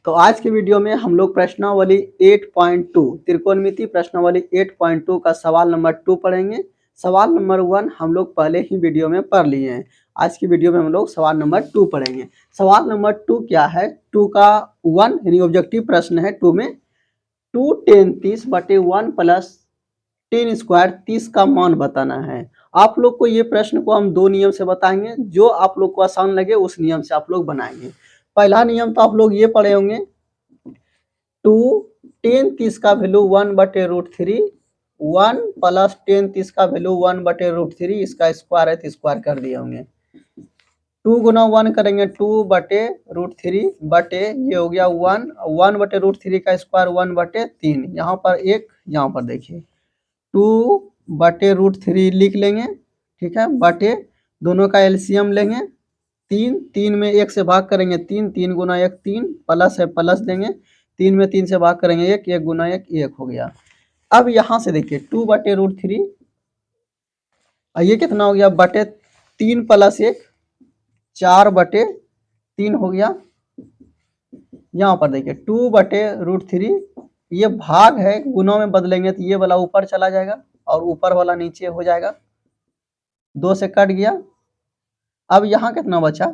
तो आज की वीडियो में हम लोग प्रश्नावली 8.2 त्रिकोणमिति प्रश्नावली 8.2 का सवाल नंबर 2 पढ़ेंगे। सवाल नंबर 1 हम लोग पहले ही वीडियो में पढ़ लिए हैं। आज की वीडियो में हम लोग सवाल नंबर 2 पढ़ेंगे। सवाल नंबर 2 क्या है? 2 का 1 यानी ऑब्जेक्टिव प्रश्न है। 2 में 2 10 30 बटे 1 प्लस 10 स्क्वायर 30 का मान बताना है। आप लोग को ये प्रश्न को हम दो नियम से बताएंगे, जो आप लोग को आसान लगे उस नियम से आप लोग बनाएंगे। पहला नियम तो आप लोग ये पढ़े होंगे, 2 10 30 का वैल्यू 1/√3, 1 प्लस 10 30 का वैल्यू 1/√3, इसका स्क्वायर है तो स्क्वायर कर दिए होंगे। 2 गुना 1 करेंगे 2/√3 बटे ये हो गया 1, 1/√3 का स्क्वायर 1/3, यहाँ पर एक, यहाँ पर देखिए 2/√3 लिख लेंगे, ठीक है, बटे दोनों का एलसीएम लेंगे, 3 3 में 1 से भाग करेंगे 3, 3 गुना 1 3, प्लस है प्लस देंगे, 3 में 3 से भाग करेंगे 1, 1 गुना 1 1 हो गया। अब यहाँ से देखिए 2/√3 ये कितना हो गया, बटे 3 प्लस 1 4/3 हो गया। यहाँ पर देखिए 2/√3 ये भाग है, गुणों में बदलेंगे तो ये वाला ऊपर चला जाएगा और ऊपर वाला नीचे हो जाएगा, 2 से कट गया। अब यहाँ कितना बचा,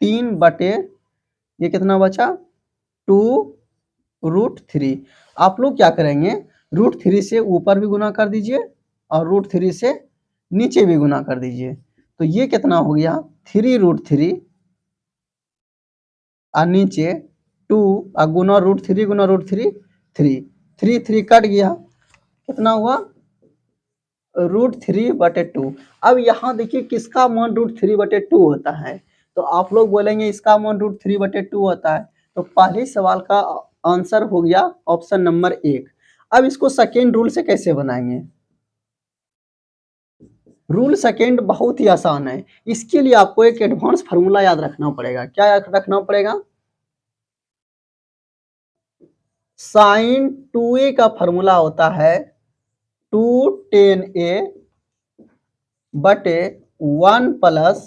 3 बटे ये कितना बचा 2√3। आप लोग क्या करेंगे, √3 से ऊपर भी गुना कर दीजिए और √3 से नीचे भी गुना कर दीजिए, तो ये कितना हो गया 3√3 और नीचे 2 और गुना √3 गुना √3 3, 3 3 कट गया, कितना हुआ √3/2। अब यहाँ देखिए किसका मान √3/2 होता है, तो आप लोग बोलेंगे इसका मान √3/2 होता है, तो पहले सवाल का आंसर हो गया ऑप्शन नंबर 1। अब इसको सेकेंड रूल से कैसे बनाएंगे? रूल सेकेंड बहुत ही आसान है। इसके लिए आपको एक एडवांस फार्मूला याद रखना पड़ेगा। क्या याद रखना पड़ेगा? sin 2a का फार्मूला होता है 2tan a बटे 1 प्लस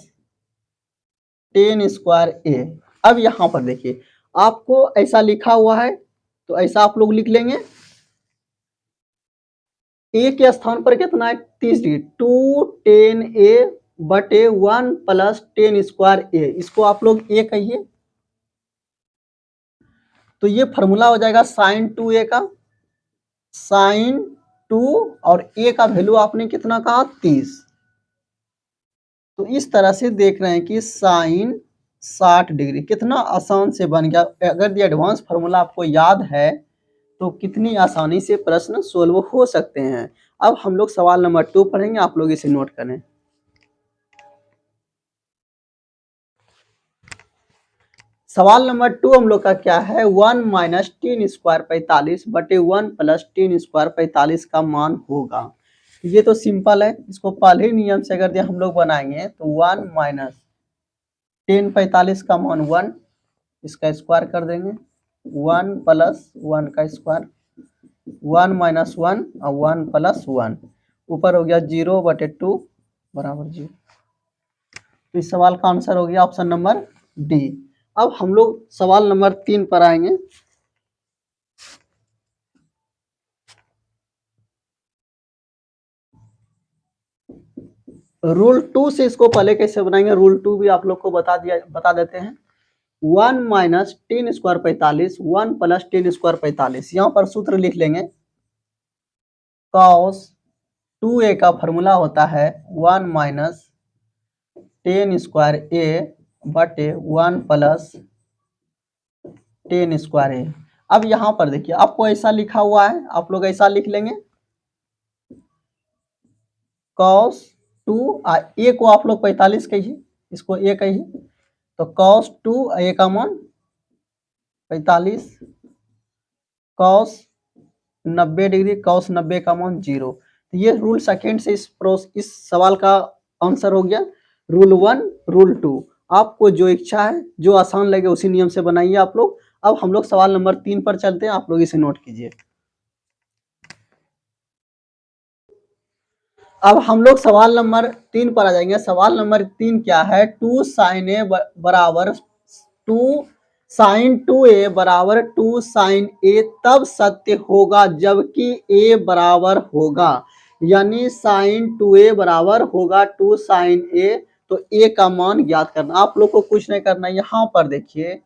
10 स्क्वायर a। अब यहाँ पर देखिए आपको ऐसा लिखा हुआ है तो ऐसा आप लोग लिख लेंगे, a के स्थान पर कितना है 30 डिग्री, 2tan a बटे 1 प्लस 10 स्क्वायर a, इसको आप लोग a कहिए, तो ये फार्मूला हो जाएगा sin 2a का, sin 2 और a का वैल्यू आपने कितना कहा 30। तो इस तरह से देख रहे हैं कि साइन 60 डिग्री कितना आसान से बन गया। अगर ये एडवांस फार्मूला आपको याद है तो कितनी आसानी से प्रश्न सोल्व हो सकते हैं। अब हम लोग सवाल नंबर 2 पढ़ेंगे, आप लोग इसे नोट करें। सवाल नंबर 2 हम लोग का क्या है, 1 माइनस 10 स्क्वायर 45 बटे 1 प्लस 10 स्क्वायर 45 का मान होगा। ये तो सिंपल है, इसको पहले नियम से अगर हम लोग बनाएंगे तो 1 माइनस 10 45 का मान 1, इसका स्क्वायर कर देंगे, 1 प्लस 1 का स्क्वायर, 1 माइनस 1 और 1 प्लस 1, ऊपर हो गया 0/2 बराबर 0। तो इस सवाल का आंसर हो गया ऑप्शन नंबर डी। अब हम लोग सवाल नंबर 3 पर आएंगे। रूल 2 से इसको पहले कैसे बनाएंगे, रूल 2 भी आप लोग को बता देते हैं। 1 माइनस 10 स्क्वायर 45, 1 प्लस 10 स्क्वायर 45, यहाँ पर सूत्र लिख लेंगे, cos 2a का फॉर्मूला होता है 1 माइनस 10 स्क्वायर a बटे 1 प्लस 10 स्क्वायर a। अब यहाँ पर देखिए आपको ऐसा लिखा हुआ है, आप लोग ऐसा लिख लेंगे, cos 2 a को आप लोग 45 कहिए, इसको a कहिए, तो cos 2 a का मान 45, cos 90 डिग्री, cos 90 का मान 0। तो ये रूल सेकेंड से इस सवाल का आंसर हो गया। रूल 1 रूल 2, आपको जो इच्छा है जो आसान लगे उसी नियम से बनाइए आप लोग। अब हम लोग सवाल नंबर 3 पर चलते हैं, आप लोग इसे नोट कीजिए। अब हम लोग सवाल नंबर 3 पर आ जाएंगे। सवाल नंबर 3 क्या है, 2 sin a बराबर 2 साइन 2a बराबर 2 साइन a तब सत्य होगा जबकि a बराबर होगा, यानी साइन 2a बराबर होगा 2 साइन a। तो a का मान ज्ञात करना, आप लोग को कुछ नहीं करना। यहां पर देखिए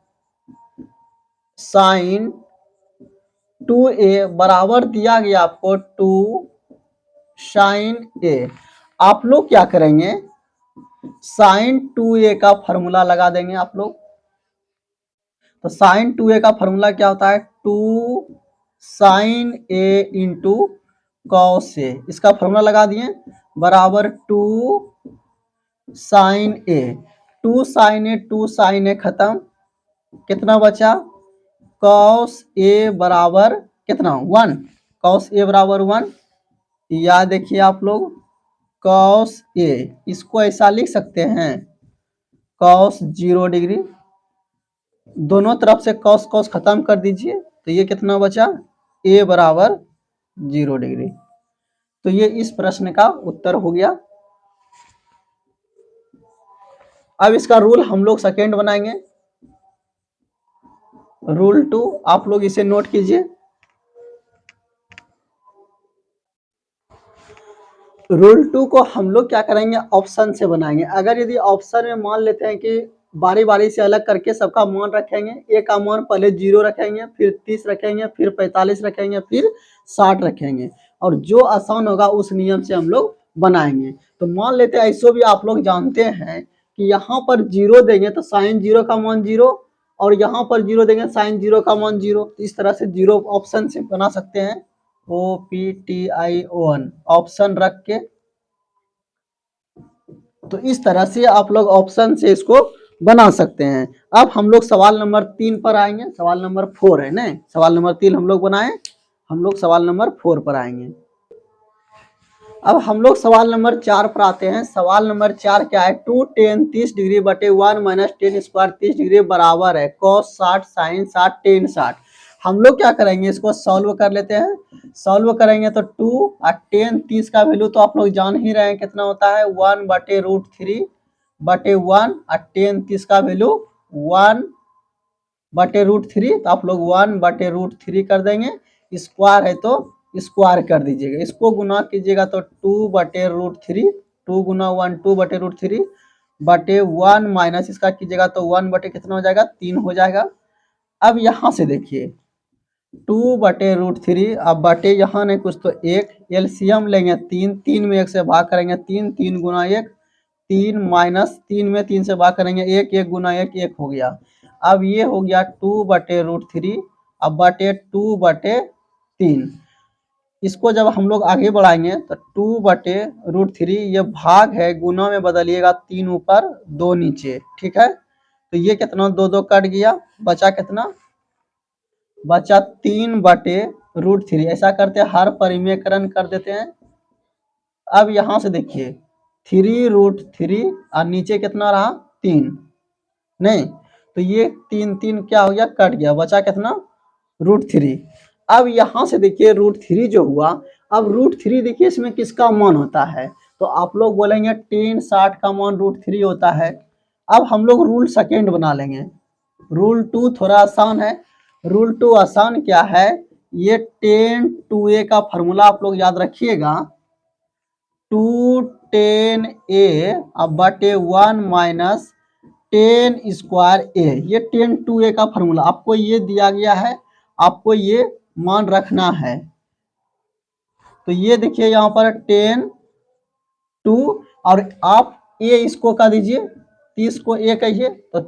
साइन 2a बराबर दिया गया आपको 2 साइन a। आप लोग क्या करेंगे, साइन 2a का फॉर्मूला लगा देंगे आप लोग। तो साइन 2a का फॉर्मूला क्या होता है, 2 sine a into cos a। इसका फॉर्मूला लगा दिए बराबर 2 साइन a। 2 साइन a खत्म, कितना बचा, कॉस a बराबर कितना 1, कॉस a बराबर 1। या देखिए आप लोग कॉस a, इसको ऐसा लिख सकते हैं कॉस 0 डिग्री, दोनों तरफ से कॉस कॉस खत्म कर दीजिए तो ये कितना बचा, a बराबर 0 डिग्री। तो ये इस प्रश्न का उत्तर हो गया। अब इसका रूल हम लोग सेकेंड बनाएंगे, रूल 2, आप लोग इसे नोट कीजिए। रूल 2 को हम लोग क्या करेंगे, ऑप्शन से बनाएंगे। अगर यदि ऑप्शन में मान लेते हैं कि बारी बारी से अलग करके सबका मान रखेंगे, ए का मान पहले 0 रखेंगे, फिर 30 रखेंगे, फिर 45 रखेंगे, फिर 60 रखेंगे, और जो आसान होगा उस नियम से हम लोग बनाएंगे। तो मान लेते हैं ऐसो भी आप लोग जानते हैं कि यहाँ पर 0 देंगे तो साइन 0 का मान 0, और यहाँ पर 0 देंगे साइन 0 का मान 0। तो इस तरह से 0 ऑप्शन से बना सकते हैं, OPTION ऑप्शन रख के। तो इस तरह से आप लोग ऑप्शन से इसको बना सकते हैं। अब हम लोग सवाल नंबर 3 पर आएंगे, सवाल नंबर 4 है ना, सवाल नंबर 3 हम लोग बनाए, हम लोग सवाल नंबर 4 पर आएंगे। अब हम लोग सवाल नंबर 4 पर आते हैं। सवाल नंबर 4 क्या है, 2 tan 30 डिग्री बटे 1 माइनस टेन स्क्वायर 30 डिग्री बराबर है cos 60 साइन 60 टेन 60। हम लोग क्या करेंगे, इसको सॉल्व कर लेते हैं। सॉल्व करेंगे तो 2 और टेन 30 का वैल्यू तो आप लोग जान ही रहे हैं कितना होता है, 1 बटे रूट 3 बटे 1, और टेन 30 का वैल्यू 1 बटे रूट 3, तो आप लोग 1 बटे रूट 3 कर देंगे। स्क्वायर है तो स्क्वायर कर दीजिएगा, इसको गुना कीजिएगा तो 2 बटे रूट 3, 2 गुना 1 2 बटे रूट 3 बटे 1 माइनस इसका कीजिएगा तो 1 बटे कितना हो जाएगा, 3 हो जाएगा। अब यहाँ से देखिए 2 बटे रूट 3, अब बटे यहाँ नहीं कुछ तो 1, एलसीएम लेंगे 3, 3 में 1 से भाग करेंगे 3, 3 गुना 1 3 माइनस 3 में 3 से भाग करेंगे 1, 1 गुना 1 1 हो गया। अब ये हो गया 2 बटे रूट 3, अब बटे 2 बटे 3। इसको जब हम लोग आगे बढ़ाएंगे तो 2 बटे रूट 3, ये भाग है, गुना में बदलिएगा 3 ऊपर 2 नीचे, ठीक है। तो ये कितना 2 2 कट गया, बचा कितना, बचा 3 बटे रूट 3। ऐसा करते हर परिमेयकरण कर देते हैं। अब यहाँ से देखिए 3 रूट 3 और नीचे कितना रहा 3, नहीं तो ये 3 3 क्या हो गया, कट गया, बचा कितना रूट 3। अब यहाँ से देखिए रूट 3 जो हुआ, अब रूट 3 देखिए इसमें किसका मान होता है, तो आप लोग बोलेंगे टेन 60 का मान रूट 3 होता है। अब हम लोग रूल सेकेंड बना लेंगे। रूल 2 थोड़ा आसान है। रूल 2 आसान क्या है, ये टेन 2a का फॉर्मूला आप लोग याद रखिएगा, 2 टेन a अब बटे 1 माइनस टेन स्क्वायर a, ये टेन 2a का फॉर्मूला आपको ये दिया गया है, आपको ये मान रखना है। तो ये देखिए यहाँ पर टेन 2, और आप a इसको कह दीजिए, 30 को a कहिए तो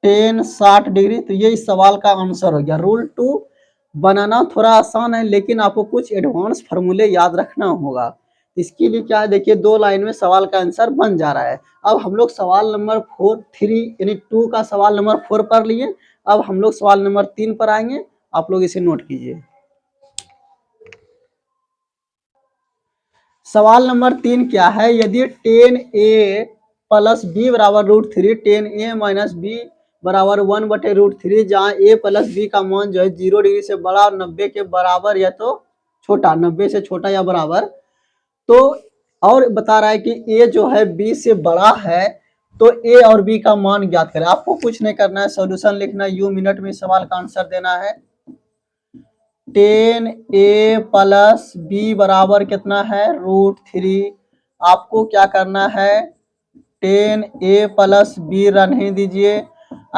टेन 60 डिग्री। तो ये इस सवाल का आंसर हो गया। रूल 2 बनाना थोड़ा आसान है, लेकिन आपको कुछ एडवांस फार्मूले याद रखना होगा। इसके लिए क्या है, देखिए 2 लाइन में सवाल का आंसर बन जा रहा है। अब हम लोग सवाल नंबर 3 यानी 2 का सवाल नंबर 4 पर लिए। अब हम लोग सवाल नंबर 3 पर आएंगे, आप लोग इसे नोट कीजिए। सवाल नंबर 3 क्या है, यदि टेन ए प्लस बी बराबर रूट 3, टेन ए माइनस बी बराबर 1 बटे रूट 3, जहाँ ए प्लस बी का मान जो है 0 डिग्री से बड़ा और 90 के बराबर या तो छोटा, 90 से छोटा या बराबर, तो और बता रहा है कि ए जो है बी से बड़ा है, तो ए और बी का मान ज्ञात करें। आपको कुछ नहीं करना है, सॉल्यूशन लिखना, यू मिनट में सवाल का आंसर देना है। 10a प्लस बी बराबर कितना है, √3। आपको क्या करना है, 10a प्लस बी रहने दीजिए,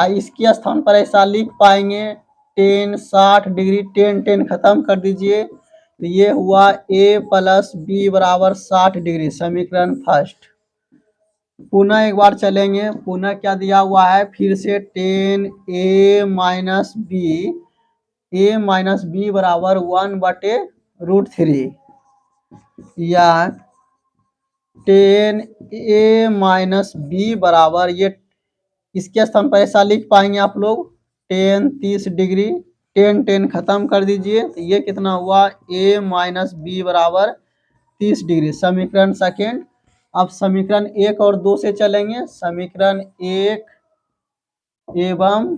इसके स्थान पर ऐसा लिख पाएंगे 10 60 डिग्री, 10 10 खत्म कर दीजिए, तो ये हुआ a प्लस बी बराबर 60 डिग्री, समीकरण फर्स्ट। पुनः एक बार चलेंगे, पुनः क्या दिया हुआ है, फिर से 10a माइनस बी बराबर 1/√3, या 10a माइनस बी बराबर, ये इसके स्थान पर ऐसा लिख पाएंगे आप लोग 10 30 डिग्री, 10 10 खत्म कर दीजिए, तो ये कितना हुआ, a माइनस बी बराबर 30 डिग्री, समीकरण सेकेंड। अब समीकरण 1 और 2 से चलेंगे, समीकरण 1 एवं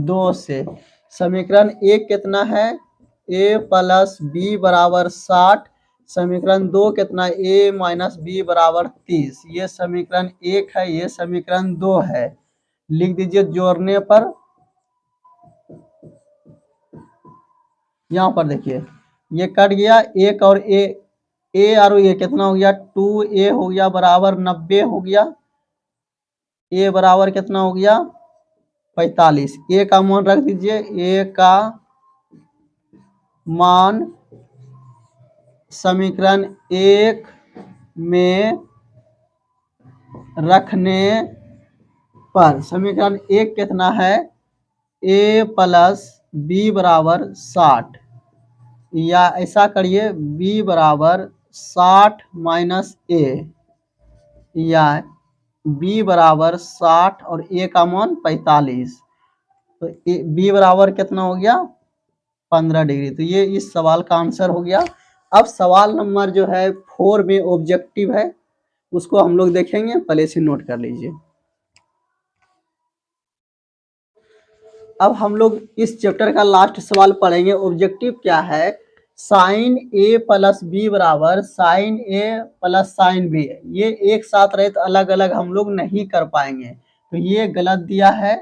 2 से। समीकरण 1 कितना है, a प्लस बी बराबर 60, समीकरण 2 कितना, a माइनस बी बराबर 30। ये समीकरण 1 है, ये समीकरण 2 है, लिख दीजिए जोड़ने पर। यहाँ पर देखिए ये कट गया, एक और ए और ए कितना हो गया, 2a हो गया बराबर 90 हो गया, a बराबर कितना हो गया 45। a का मान रख दीजिए, a का मान समीकरण 1 में रखने पर समीकरण 1 कितना है, a प्लस बी बराबर 60, या ऐसा करिए b बराबर 60 माइनस a, या b बराबर 60 और a का मान 45, तो b बराबर कितना हो गया 15 डिग्री। तो ये इस सवाल का आंसर हो गया। अब सवाल नंबर जो है 4 में ऑब्जेक्टिव है, उसको हम लोग देखेंगे, पहले से नोट कर लीजिए। अब हम लोग इस चैप्टर का लास्ट सवाल पढ़ेंगे। ऑब्जेक्टिव क्या है, साइन ए प्लस बी बराबर साइन ए प्लस साइन बी, ये एक साथ रहे तो अलग अलग हम लोग नहीं कर पाएंगे, तो ये गलत दिया है।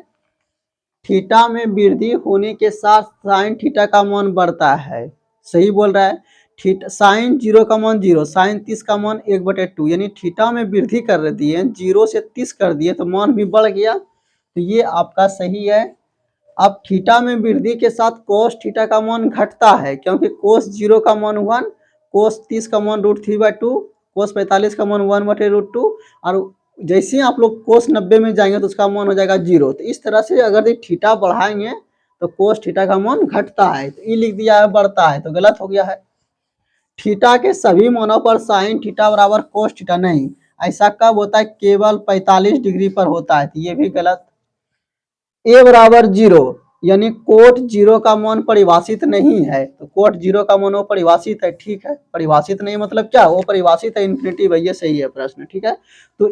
थीटा में वृद्धि होने के साथ साइन थीटा का मान बढ़ता है, सही बोल रहा है। थीटा साइन 0 का मान 0, साइन 30 का मान 1/2, यानी थीटा में वृद्धि कर दिए, 0 से 30 कर दिए तो मान भी बढ़ गया, तो ये आपका सही है। अब थीटा में वृद्धि के साथ कोस थीटा का मान घटता है, क्योंकि कोस 0 का मान 1, कोस 30 का मान √3/2, कोस 45 का मान 1/√2, और जैसे ही आप लोग कोस 90 में जाएंगे तो उसका मान हो जाएगा 0। तो इस तरह से अगर थीटा बढ़ाएंगे तो कोस थीटा का मान घटता है, तो ये लिख दिया है बढ़ता है, तो गलत हो गया है। थीटा के सभी मानों पर साइन थीटा बराबर कोस थीटा नहीं, ऐसा कब होता है, केवल 45 डिग्री पर होता है, तो ये भी गलत। a बराबर 0, यानी कोट 0 का मान परिभाषित नहीं है, तो कोट 0 का मान वो परिभाषित है, ठीक है। परिभाषित नहीं मतलब क्या, वो परिभाषित है, इन्फिनिटी भैया सही है प्रश्न, ठीक है। तो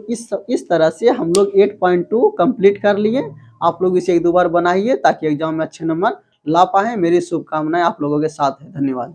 इस तरह से हम लोग 8.2 कंप्लीट कर लिए। आप लोग इसे 1-2 बार बनाइए ताकि एग्जाम में अच्छे नंबर ला पाए। मेरी शुभकामनाएं आप लोगों के साथ है। धन्यवाद।